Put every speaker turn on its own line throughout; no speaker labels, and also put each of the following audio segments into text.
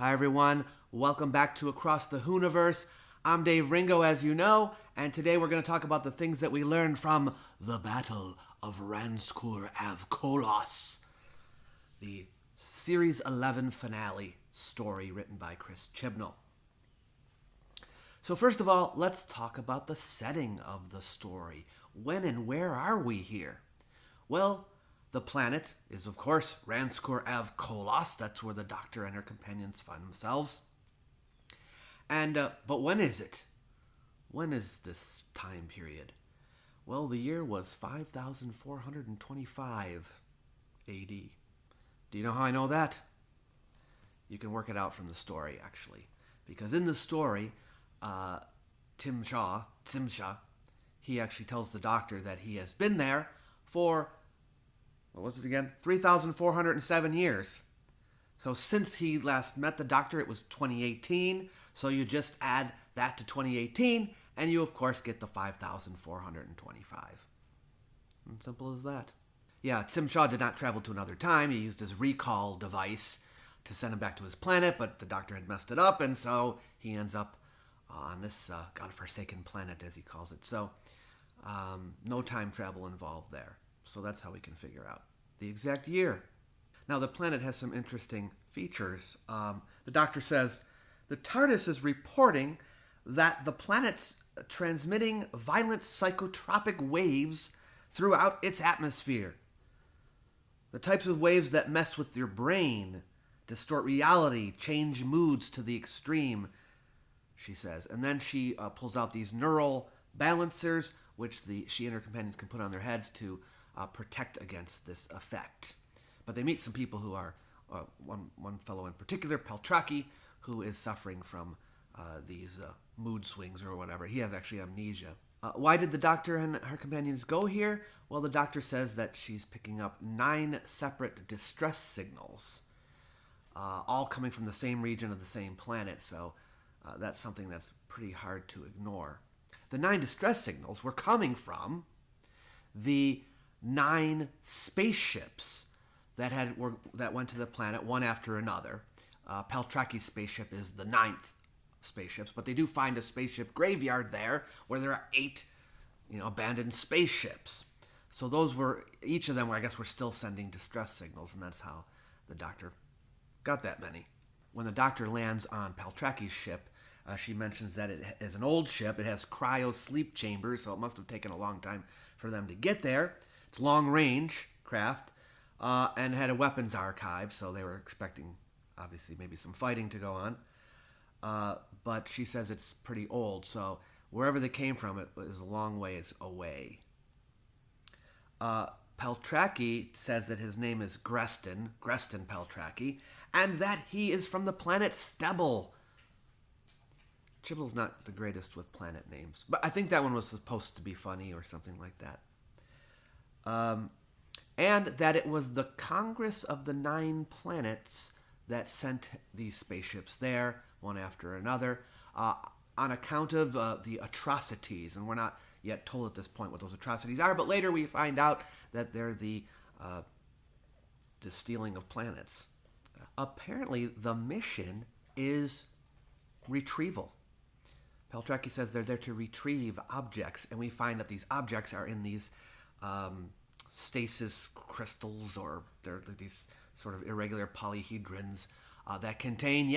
Hi everyone, welcome back to Across the Hooniverse. I'm Dave Ringo, as you know, and today we're going to talk about the things that we learned from the Battle of Ranskoor of Kolos, the Series 11 finale story written by Chris Chibnall. So first of all, let's talk about the setting of the story. When and where are we here? Well, the planet is, of course, Ranskoor of Kolos. That's where the Doctor and her companions find themselves. But when is it? When is this time period? Well, the year was 5425 A.D. Do you know how I know that? You can work it out from the story, actually. Because in the story, Tsimsha, he actually tells the Doctor that he has been there for, what was it again? 3,407 years. So since he last met the Doctor, it was 2018. So you just add that to 2018, and you, of course, get the 5,425. And simple as that. Yeah, Tsimsha did not travel to another time. He used his recall device to send him back to his planet, but the Doctor had messed it up, and so he ends up on this godforsaken planet, as he calls it. So no time travel involved there. So that's how we can figure out the exact year. Now, the planet has some interesting features. The Doctor says, the TARDIS is reporting that the planet's transmitting violent psychotropic waves throughout its atmosphere. The types of waves that mess with your brain, distort reality, change moods to the extreme, she says. And then she pulls out these neural balancers, which she and her companions can put on their heads to protect against this effect. But they meet some people who are, one fellow in particular, Paltraki, who is suffering from these mood swings or whatever. He has actually amnesia. Why did the Doctor and her companions go here? Well, the Doctor says that she's picking up 9 separate distress signals, all coming from the same region of the same planet, so that's something that's pretty hard to ignore. The 9 distress signals were coming from the 9 spaceships that went to the planet one after another. Paltraki's spaceship is the 9th spaceships, but they do find a spaceship graveyard there where there are 8, abandoned spaceships. So those were, each of them, I guess, were still sending distress signals, and that's how the Doctor got that many. When the Doctor lands on Paltraki's ship, she mentions that it is an old ship. It has cryo sleep chambers, so it must have taken a long time for them to get there. It's long-range craft, and had a weapons archive, so they were expecting, obviously, maybe some fighting to go on. But she says it's pretty old, so wherever they came from, it was a long ways away. Paltraki says that his name is Greston Paltraki, and that he is from the planet Stebble. Chibnall's not the greatest with planet names, but I think that one was supposed to be funny or something like that. And that it was the Congress of the 9 planets that sent these spaceships there, one after another, on account of the atrocities. And we're not yet told at this point what those atrocities are, but later we find out that they're the stealing of planets. Apparently, the mission is retrieval. Paltraki says they're there to retrieve objects, and we find that these objects are in these stasis crystals, or they're these sort of irregular polyhedrons that contain,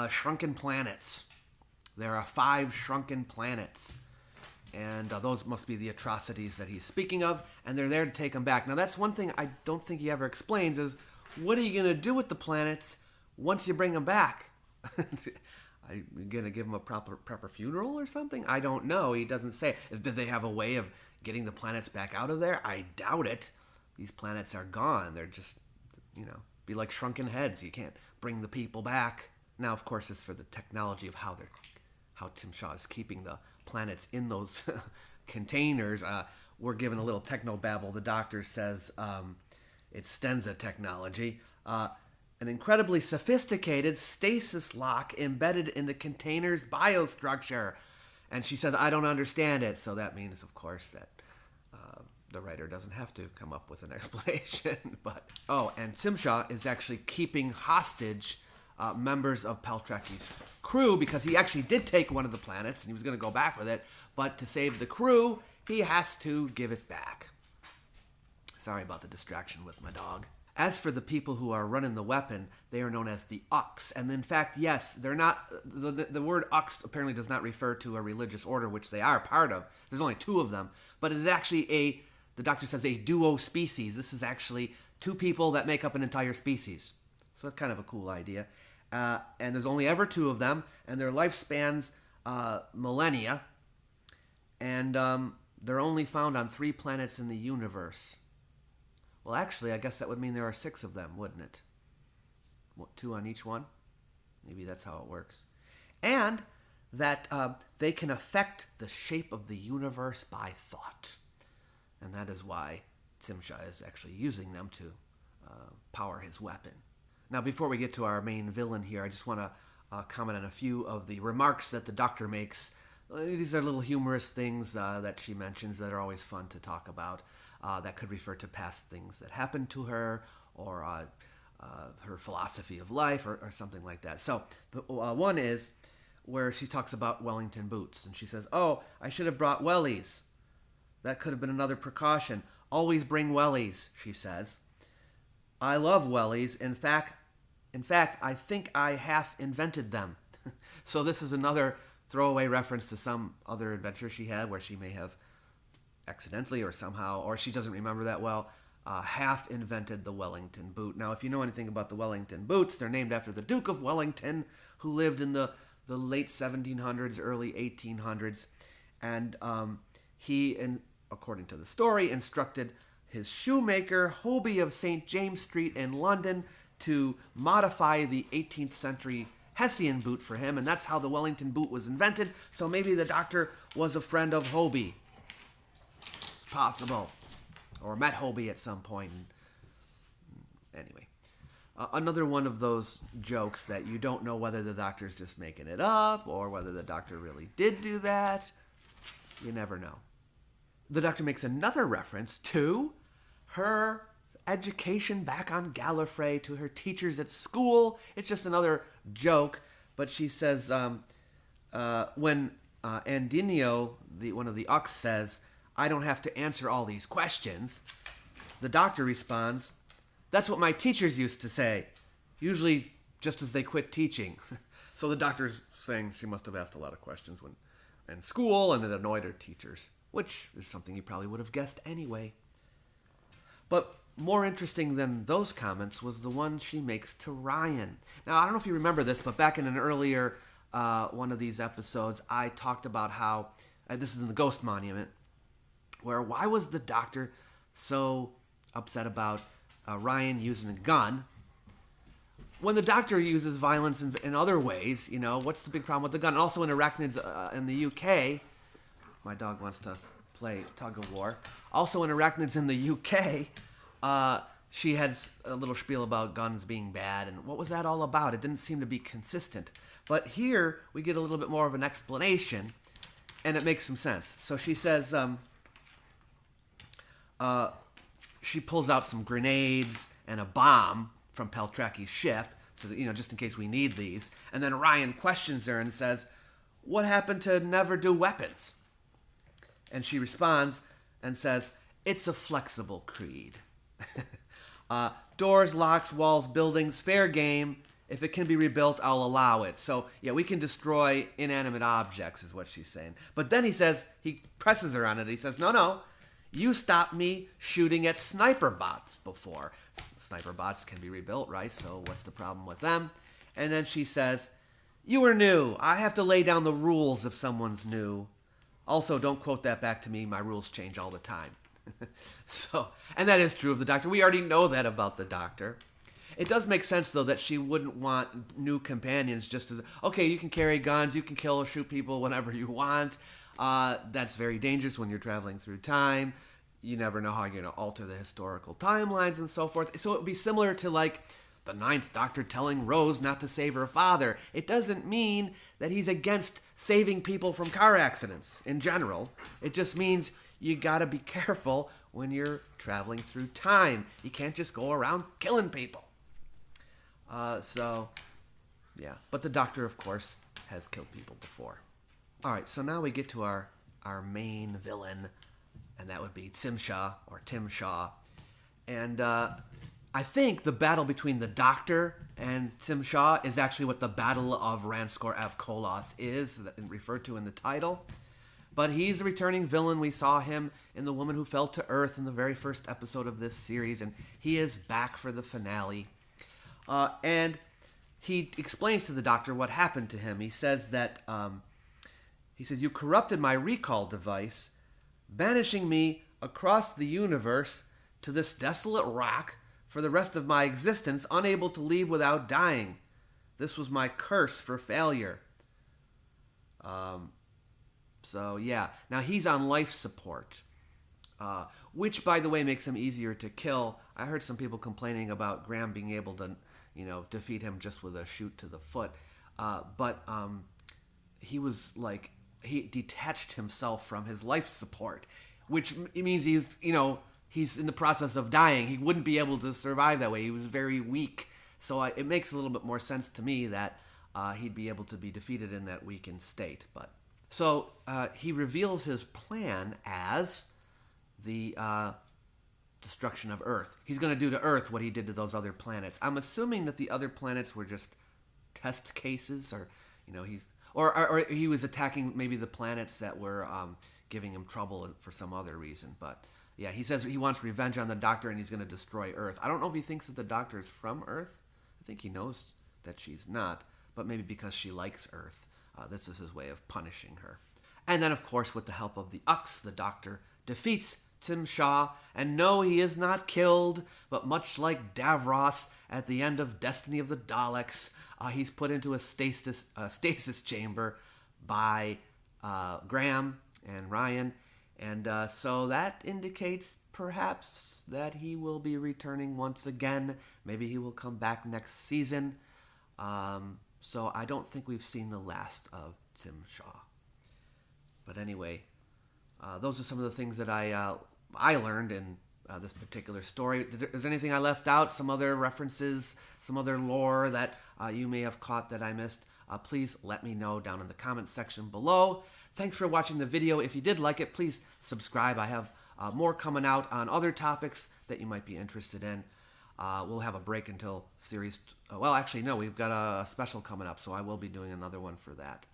shrunken planets. There are 5 shrunken planets, and those must be the atrocities that he's speaking of, and they're there to take them back. Now, that's one thing I don't think he ever explains, is what are you going to do with the planets once you bring them back? Are you going to give them a proper funeral or something? I don't know. He doesn't say. Did they have a way of getting the planets back out of there? I doubt it. These planets are gone. They're just, be like shrunken heads. You can't bring the people back. Now, of course, it's for the technology of how Tsimsha is keeping the planets in those containers. We're given a little technobabble. The Doctor says it's Stenza technology. An incredibly sophisticated stasis lock embedded in the container's biostructure. And she says, I don't understand it. So that means, of course, that the writer doesn't have to come up with an explanation. And Tsimsha is actually keeping hostage members of Paltreki's crew, because he actually did take one of the planets and he was going to go back with it, but to save the crew, he has to give it back. Sorry about the distraction with my dog. As for the people who are running the weapon, they are known as the Ux. And in fact, yes, they're not, the word Ux apparently does not refer to a religious order, which they are part of. There's only two of them. But it is actually the doctor says, a duo species. This is actually two people that make up an entire species. So that's kind of a cool idea. And there's only ever two of them, and their lifespans millennia. And they're only found on 3 planets in the universe. Well, actually, I guess that would mean there are 6 of them, wouldn't it? 2 on each one? Maybe that's how it works. And that they can affect the shape of the universe by thought. And that is why Tsimsha is actually using them to power his weapon. Now, before we get to our main villain here, I just want to comment on a few of the remarks that the doctor makes. These are little humorous things that she mentions that are always fun to talk about. That could refer to past things that happened to her, or her philosophy of life, or something like that. So the one is where she talks about Wellington boots, and she says, "Oh, I should have brought wellies. That could have been another precaution. Always bring wellies," she says. "I love wellies. In fact, I think I half invented them." So this is another throwaway reference to some other adventure she had where she may have accidentally or somehow, or she doesn't remember that well, half invented the Wellington boot. Now, if you know anything about the Wellington boots, they're named after the Duke of Wellington, who lived in the late 1700s, early 1800s. And he, according to the story, instructed his shoemaker, Hobie of St. James Street in London, to modify the 18th century Hessian boot for him, and that's how the Wellington boot was invented. So maybe the doctor was a friend of Hobie. Possible, or met Hobie at some point. Anyway, another one of those jokes that you don't know whether the doctor's just making it up or whether the doctor really did do that. You never know. The doctor makes another reference to her education back on Gallifrey, to her teachers at school. It's just another joke, but she says when Andinio, one of the Ux, says, "I don't have to answer all these questions," the doctor responds, "That's what my teachers used to say, usually just as they quit teaching." So the doctor's saying she must have asked a lot of questions when in school, and it annoyed her teachers, which is something you probably would have guessed anyway. But more interesting than those comments was the one she makes to Ryan. Now, I don't know if you remember this, but back in an earlier one of these episodes, I talked about how, this is in the Ghost Monument, where why was the doctor so upset about Ryan using a gun when the doctor uses violence in other ways? You know, what's the big problem with the gun? And also in Arachnids in the UK, my dog wants to play tug of war. Also in Arachnids in the UK, she had a little spiel about guns being bad, and what was that all about? It didn't seem to be consistent. But here we get a little bit more of an explanation, and it makes some sense. So she says, she pulls out some grenades and a bomb from Paltreki's ship, so that, just in case we need these. And then Ryan questions her and says, "What happened to never do weapons?" And she responds and says, "It's a flexible creed. Doors, locks, walls, buildings, fair game. If it can be rebuilt, I'll allow it." So, yeah, we can destroy inanimate objects, is what she's saying. But then he presses her on it. He says, no, you stopped me shooting at sniper bots before. Sniper bots can be rebuilt, right? So what's the problem with them? And then she says, "You were new. I have to lay down the rules if someone's new. Also, don't quote that back to me. My rules change all the time." So, and that is true of the doctor. We already know that about the doctor. It does make sense, though, that she wouldn't want new companions just to, okay, you can carry guns, you can kill or shoot people whenever you want. That's very dangerous when you're traveling through time. You never know how you're going to alter the historical timelines and so forth. So it would be similar to, like, the Ninth Doctor telling Rose not to save her father. It doesn't mean that he's against saving people from car accidents in general. It just means you got to be careful when you're traveling through time. You can't just go around killing people. So Yeah, but the Doctor, of course, has killed people before. All right, so now we get to our main villain, and that would be Tim Shaw, or Tim Shaw. And I think the battle between the Doctor and Tim Shaw is actually what the Battle of Ranskoor of Kolos is, referred to in the title. But he's a returning villain. We saw him in The Woman Who Fell to Earth in the very first episode of this series, and he is back for the finale. And he explains to the Doctor what happened to him. He says that, you corrupted my recall device, banishing me across the universe to this desolate rock for the rest of my existence, unable to leave without dying. This was my curse for failure. So, yeah. Now, he's on life support, which, by the way, makes him easier to kill. I heard some people complaining about Graham being able to, defeat him just with a shoot to the foot. But he was like, he detached himself from his life support, which means he's in the process of dying. He wouldn't be able to survive that way. He was very weak. So it makes a little bit more sense to me that he'd be able to be defeated in that weakened state. But so he reveals his plan as the destruction of Earth. He's going to do to Earth what he did to those other planets. I'm assuming that the other planets were just test cases, or or he was attacking maybe the planets that were giving him trouble for some other reason. But yeah, he says he wants revenge on the Doctor and he's going to destroy Earth. I don't know if he thinks that the Doctor is from Earth. I think he knows that she's not, but maybe because she likes Earth. This is his way of punishing her. And then, of course, with the help of the Ux, the Doctor defeats Tim Shaw. And no, he is not killed, but much like Davros at the end of Destiny of the Daleks, he's put into a stasis chamber by Graham and Ryan. And so that indicates perhaps that he will be returning once again. Maybe he will come back next season. So I don't think we've seen the last of Tim Shaw. But anyway, those are some of the things that I learned in this particular story. Is there anything I left out? Some other references, some other lore that you may have caught that I missed? Please let me know down in the comments section below. Thanks for watching the video. If you did like it, please subscribe. I have more coming out on other topics that you might be interested in. We'll have a break until series... well, actually, no. We've got a special coming up, so I will be doing another one for that.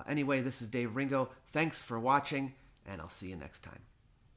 Anyway, this is Dave Ringo. Thanks for watching, and I'll see you next time.